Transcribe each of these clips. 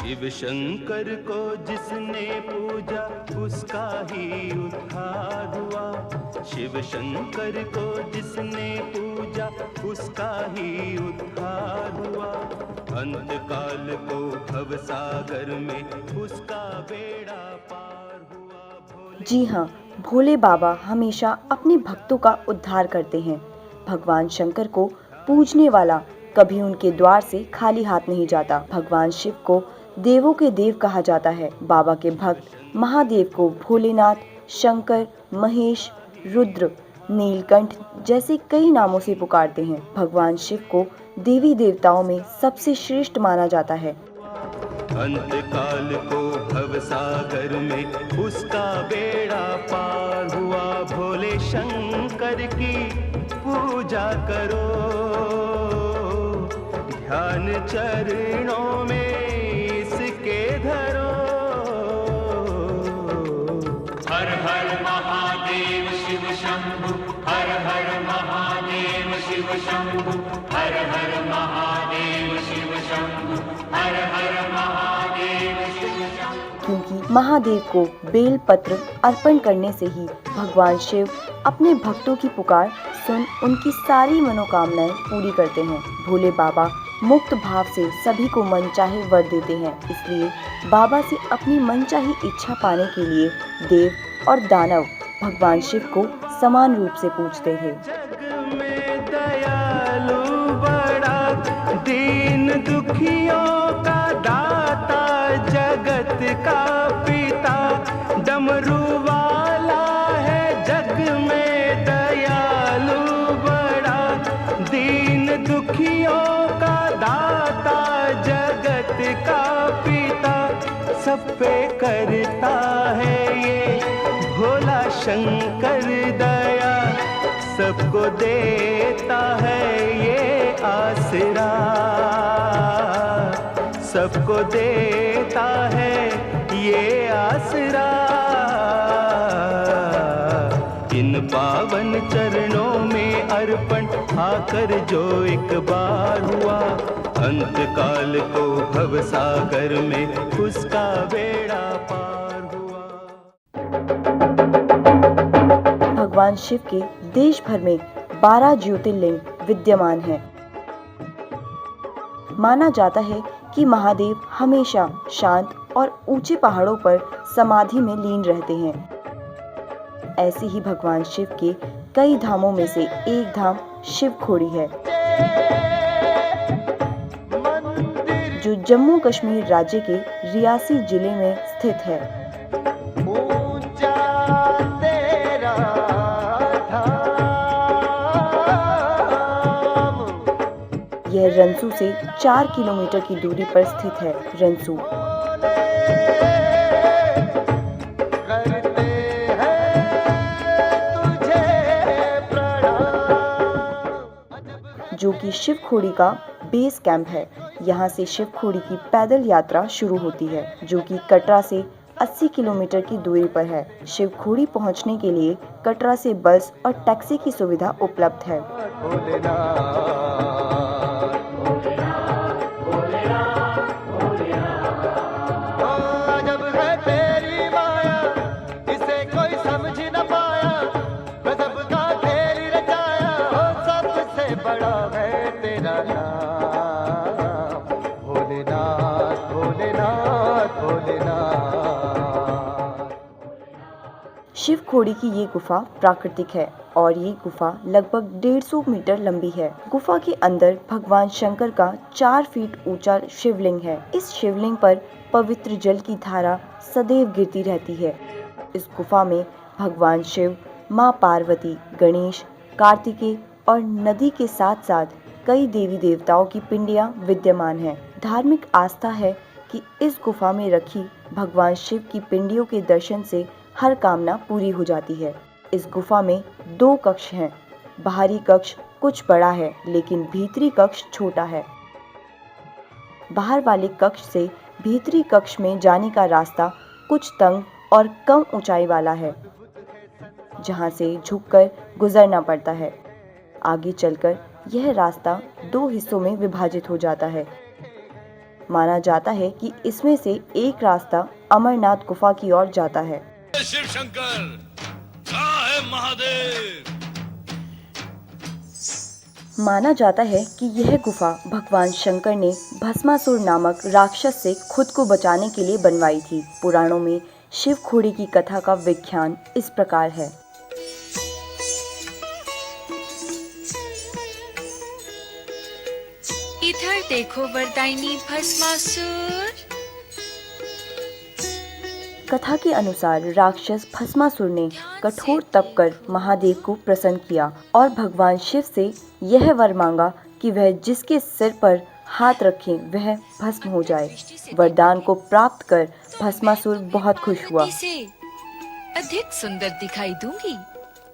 शिव शंकर को जिसने पूजा उसका ही उद्धार हुआ। शिव शंकर को जिसने पूजा उसका ही उद्धार हुआ। अंत काल को भव सागर में उसका बेड़ा पार हुआ। जी हाँ, भोले बाबा हमेशा अपने भक्तों का उद्धार करते हैं। भगवान शंकर को पूजने वाला कभी उनके द्वार से खाली हाथ नहीं जाता। भगवान शिव को देवों के देव कहा जाता है। बाबा के भक्त महादेव को भोलेनाथ, शंकर, महेश, रुद्र, नीलकंठ जैसे कई नामों से पुकारते हैं। भगवान शिव को देवी देवताओं में सबसे श्रेष्ठ माना जाता है। अंत काल को भव सागर में उसका बेड़ा पार हुआ। भोले शंकर की पूजा करो, ध्यान चरणों में इसके धरो। हर हर महादेव शिव शंभु, हर हर महादेव शिव शंभु, हर हर महादेव शिव शंभु, हर हर महादेव शिव शंभु। क्योंकि महादेव को बेल पत्र अर्पण करने से ही भगवान शिव अपने भक्तों की पुकार सुन उनकी सारी मनोकामनाएं पूरी करते हैं। भोले बाबा मुक्त भाव से सभी को मनचाहे वर देते हैं। इसलिए बाबा से अपनी मनचाही इच्छा पाने के लिए देव और दानव भगवान शिव को समान रूप से पूजते थे। जग में दयालु बड़ा, दीन दुखियों का दाता, जगत का पिता डमरू वाला है। जग में दयालु बड़ा, दीन दुखियों का दाता, जगत का पिता। सब पे करता है ये भोला शंकर दया, सबको देता है ये आसरा, सबको देता है ये आसरा। इन पावन चरणों में अर्पण आकर जो एक बार हुआ। अंत काल को भव सागर में उसका बेड़ा पार हुआ। भगवान शिव के देश भर में 12 ज्योतिर्लिंग विद्यमान हैं। माना जाता है कि महादेव हमेशा शांत और ऊंचे पहाड़ों पर समाधि में लीन रहते हैं। ऐसे ही भगवान शिव के कई धामों में से एक धाम शिवखोड़ी है, जो जम्मू कश्मीर राज्य के रियासी जिले में स्थित है। यह रंसू से 4 किलोमीटर की दूरी पर स्थित है। रंसू जो कि शिवखोड़ी का बेस कैंप है। यहाँ से शिवखोड़ी की पैदल यात्रा शुरू होती है, जो कि कटरा से 80 किलोमीटर की दूरी पर है। शिवखोड़ी पहुँचने के लिए कटरा से बस और टैक्सी की सुविधा उपलब्ध है। शिवखोड़ी की ये गुफा प्राकृतिक है और ये गुफा लगभग 150 मीटर लंबी है। गुफा के अंदर भगवान शंकर का 4 फीट ऊंचा शिवलिंग है। इस शिवलिंग पर पवित्र जल की धारा सदैव गिरती रहती है। इस गुफा में भगवान शिव, माँ पार्वती, गणेश, कार्तिकेय और नदी के साथ साथ कई देवी देवताओं की पिंडियां विद्यमान हैं। धार्मिक आस्था है कि इस गुफा में रखी भगवान शिव की पिंडियों के दर्शन से हर कामना पूरी हो जाती है। इस गुफा में 2 कक्ष हैं। बाहरी कक्ष कुछ बड़ा है, लेकिन भीतरी कक्ष छोटा है। बाहर वाले कक्ष से भीतरी कक्ष में जाने का रास्ता कुछ तंग और कम ऊंचाई वाला है, जहां से झुककर गुजरना पड़ता है। आगे चलकर यह रास्ता 2 हिस्सों में विभाजित हो जाता है। माना जाता है कि इसमें से एक रास्ता अमरनाथ गुफा की ओर जाता है। शिव शंकर, कहाँ है महादेव? माना जाता है कि यह गुफा भगवान शंकर ने भस्मासुर नामक राक्षस से खुद को बचाने के लिए बनवाई थी। पुराणों में शिव खोड़ी की कथा का व्याख्यान इस प्रकार है। इधर देखो वरदायिनी भस्मासुर। कथा के अनुसार राक्षस भस्मासुर ने कठोर तप कर महादेव को प्रसन्न किया और भगवान शिव से यह वर मांगा कि वह जिसके सिर पर हाथ रखे वह भस्म हो जाए। वरदान को प्राप्त कर भस्मासुर बहुत खुश हुआ। इसे अधिक सुंदर दिखाई दूंगी।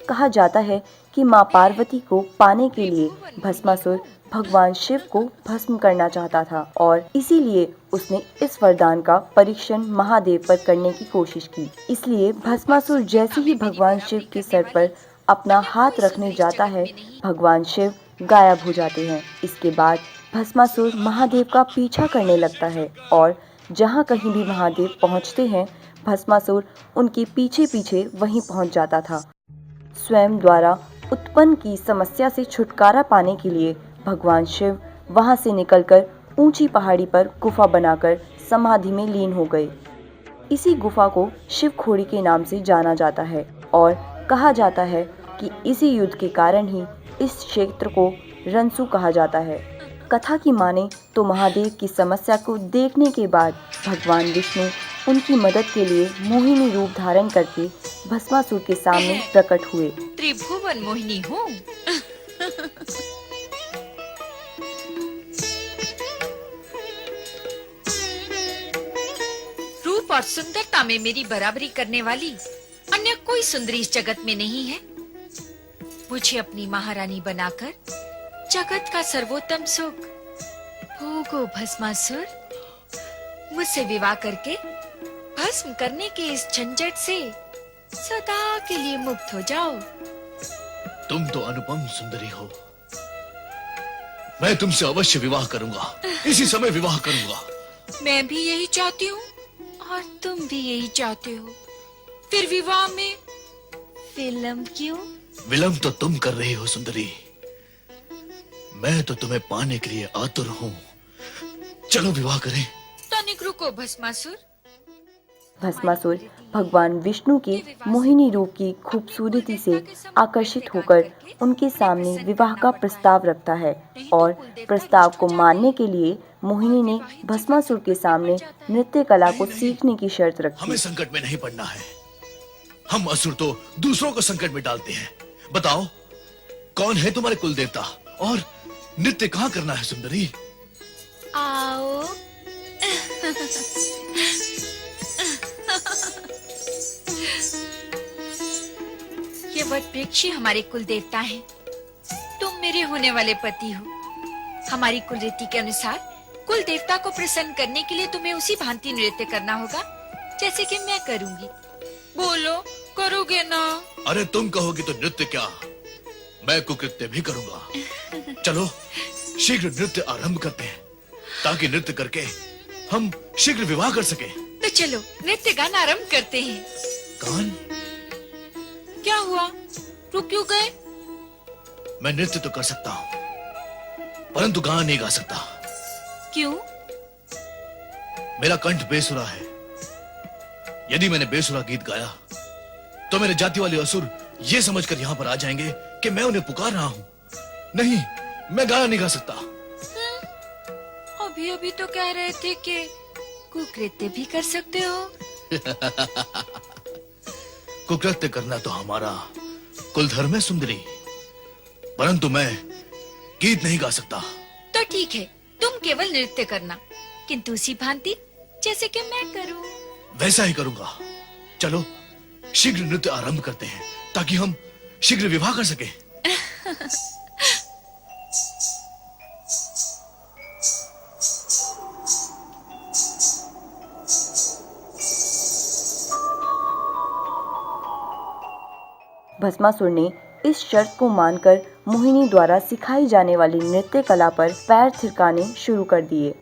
कहा जाता है कि मां पार्वती को पाने के लिए भस्मासुर भगवान शिव को भस्म करना चाहता था और इसीलिए उसने इस वरदान का परीक्षण महादेव पर करने की कोशिश की। इसलिए भस्मासुर जैसे ही भगवान शिव के सर पर अपना हाथ रखने जाता है, भगवान शिव गायब हो जाते हैं। इसके बाद भस्मासुर महादेव का पीछा करने लगता है और जहाँ कहीं भी महादेव पहुँचते हैं, भस्मासुर उनके पीछे पीछे वहीं पहुँच जाता था। स्वयं द्वारा उत्पन्न की समस्या से छुटकारा पाने के लिए भगवान शिव वहां से निकलकर ऊंची पहाड़ी पर गुफा बनाकर समाधि में लीन हो गए। इसी गुफा को शिव खोड़ी के नाम से जाना जाता है और कहा जाता है कि इसी युद्ध के कारण ही इस क्षेत्र को रंसू कहा जाता है। कथा की माने तो महादेव की समस्या को देखने के बाद भगवान विष्णु उनकी मदद के लिए मोहिनी रूप धारण करके भस्मासुर के सामने प्रकट हुए। त्रिभुवन मोहिनी हूँ। रूप और सुंदरता में मेरी बराबरी करने वाली अन्य कोई सुंदरी इस जगत में नहीं है। मुझे अपनी महारानी बनाकर जगत का सर्वोत्तम सुख भोगो भस्मासुर। मुझसे विवाह करके भस्म करने के इस झंझट से सदा के लिए मुक्त हो जाओ। तुम तो अनुपम सुंदरी हो। मैं तुमसे अवश्य विवाह करूंगा, इसी समय विवाह करूंगा। मैं भी यही चाहती हूँ और तुम भी यही चाहते हो। फिर विवाह में विलंब क्यों? विलंब तो तुम कर रही हो सुंदरी। मैं तो तुम्हें पाने के लिए आतुर हूँ। चलो विवाह करें। तनिक रुको भस्मासुर। भस्मासुर भगवान विष्णु के मोहिनी रूप की खूबसूरती से आकर्षित होकर उनके सामने विवाह का प्रस्ताव रखता है और प्रस्ताव को मानने के लिए मोहिनी ने भस्मासुर के सामने नृत्य कला को सीखने की शर्त रखी। हमें संकट में नहीं पड़ना है। हम असुर तो दूसरों को संकट में डालते हैं। बताओ कौन है तुम्हारे कुल देवता और नृत्य कहाँ करना है सुंदरी? आओ। ये वट वृक्ष हमारे कुल देवता हैं। तुम मेरे होने वाले पति हो। हमारी कुल रीति के अनुसार कुल देवता को प्रसन्न करने के लिए तुम्हें उसी भांति नृत्य करना होगा जैसे कि मैं करूंगी। बोलो, करोगे ना? अरे तुम कहोगी तो नृत्य क्या, मैं कुकृत्य भी करूंगा। चलो शीघ्र नृत्य आरंभ करते हैं ताकि नृत्य करके हम शीघ्र विवाह कर सके। तो चलो नृत्य गाना आरंभ करते हैं। गान? क्या हुआ, रुक क्यों गए? मैं नृत्य तो कर सकता हूँ परंतु गाना नहीं गा सकता। क्यों? मेरा कंठ बेसुरा है। यदि मैंने बेसुरा गीत गाया तो मेरे जाति वाले असुर ये समझकर यहाँ पर आ जाएंगे कि मैं उन्हें पुकार रहा हूँ। नहीं, मैं गाना नहीं गा सकता। अभी अभी तो कह रहे थे कि कुकृत्य भी कर सकते हो। कुकृत्य करना तो हमारा कुल धर्म है सुंदरी, परंतु मैं गीत नहीं गा सकता। तो ठीक है, तुम केवल नृत्य करना, किंतु उसी भांति जैसे कि मैं करूं। वैसा ही करूंगा। चलो शीघ्र नृत्य आरंभ करते हैं ताकि हम शीघ्र विवाह कर सकें। भस्मासुर ने इस शर्त को मानकर मोहिनी द्वारा सिखाई जाने वाली नृत्य कला पर पैर थिरकाने शुरू कर दिए।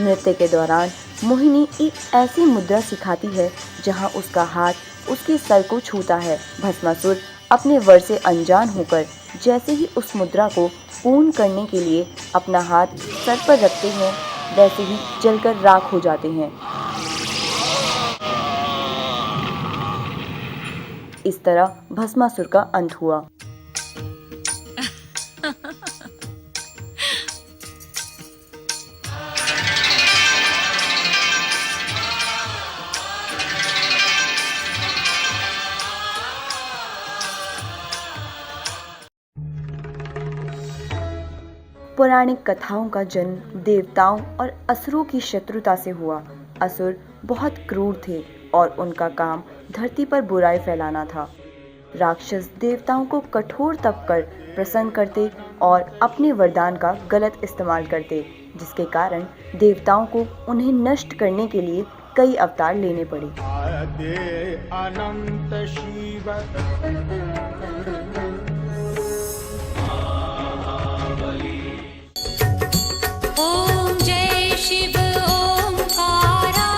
नृत्य के दौरान मोहिनी एक ऐसी मुद्रा सिखाती है जहां उसका हाथ उसके सर को छूता है। भस्मासुर अपने वर से अनजान होकर जैसे ही उस मुद्रा को पूर्ण करने के लिए अपना हाथ सर पर रखते हैं, वैसे ही जलकर राख हो जाते हैं। इस तरह भस्मासुर का अंत हुआ। पौराणिक कथाओं का जन्म देवताओं और असुरों की शत्रुता से हुआ। असुर बहुत क्रूर थे और उनका काम धरती पर बुराई फैलाना था। राक्षस देवताओं को कठोर तप कर प्रसन्न करते और अपने वरदान का गलत इस्तेमाल करते, जिसके कारण देवताओं को उन्हें नष्ट करने के लिए कई अवतार लेने पड़े। अनंत शिव ओम जय शिव ओंकारा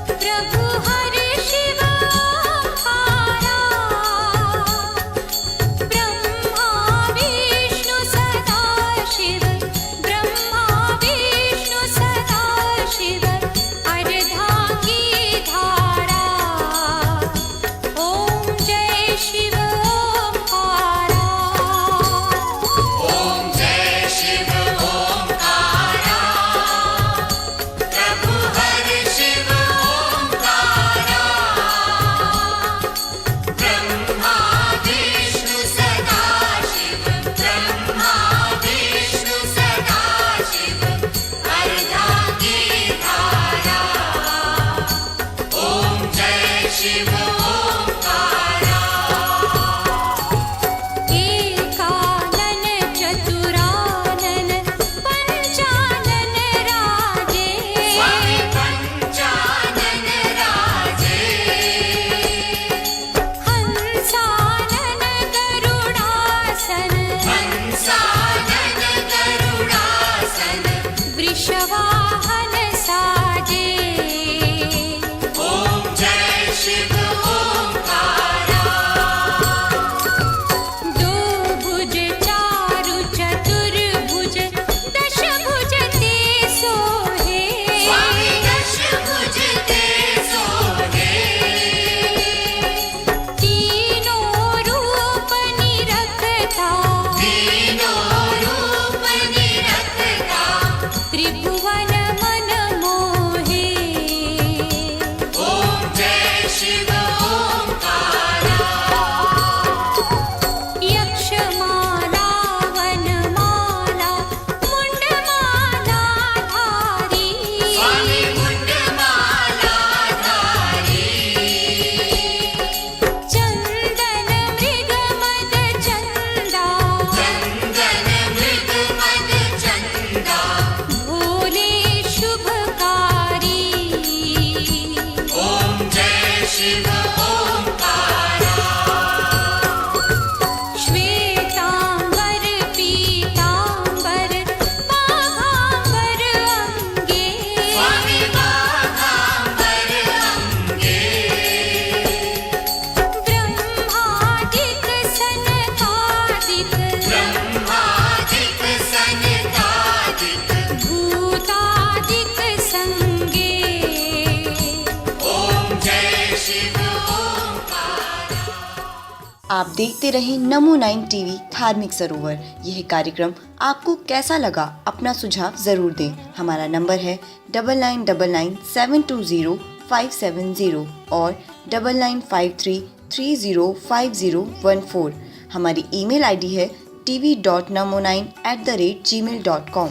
प्रभु हरि शिव ओंकारा ब्रह्मा विष्णु सदा शिव ब्रह्मा विष्णु सदा शिव अर्धांगी धारा ओम जय शिव ओंकारा ओम जय शिव ओंकारा प्रभु हरि शिव ओंकारा ब्रह्मा विष्णु सदा शिव ब्रह्मा विष्णु सदा शिव अर्धांगी धारा ओम जय शिव ओंकारा एकानन चतुरानन पंचानन राजे स्वामी पंचानन राजे हंसानन गरुडासन हंसानन गरुडासन वृषवाहन साजे ओम जय शिव ओंकारा दो भुज चारु चतुर्भुज दश भुज ते सोहे स्वामी दश भुज ते सोहे तीनों रूप निरखता तीनों रूप निरखता त्रिभुवन मन मोहे ओम जय शिव ओंकारा यक्षमाला वनमाला मुंडमाला धारी स्वामी मुंडमाला धारी चंदन मृगमद चंदा चंदन मृग मद चंदा भोले शुभकारी ओम जय शिव ओंकारा श्वेतांबर पीतांबर बाघांबर अंगे स्वामी बाघांबर अंगे ब्रह्मादिक सनकादिक ब्रह्मादिक सनकादिक भूतादिक संगे ओम जय शिव ओंकारा। आप देखते रहे नमो 9 टीवी धार्मिक सरोवर। यह कार्यक्रम आपको कैसा लगा, अपना सुझाव जरूर दें। हमारा नंबर है 9999720570 और 9953305014। हमारी ईमेल आईडी है tv.namo9@gmail.com।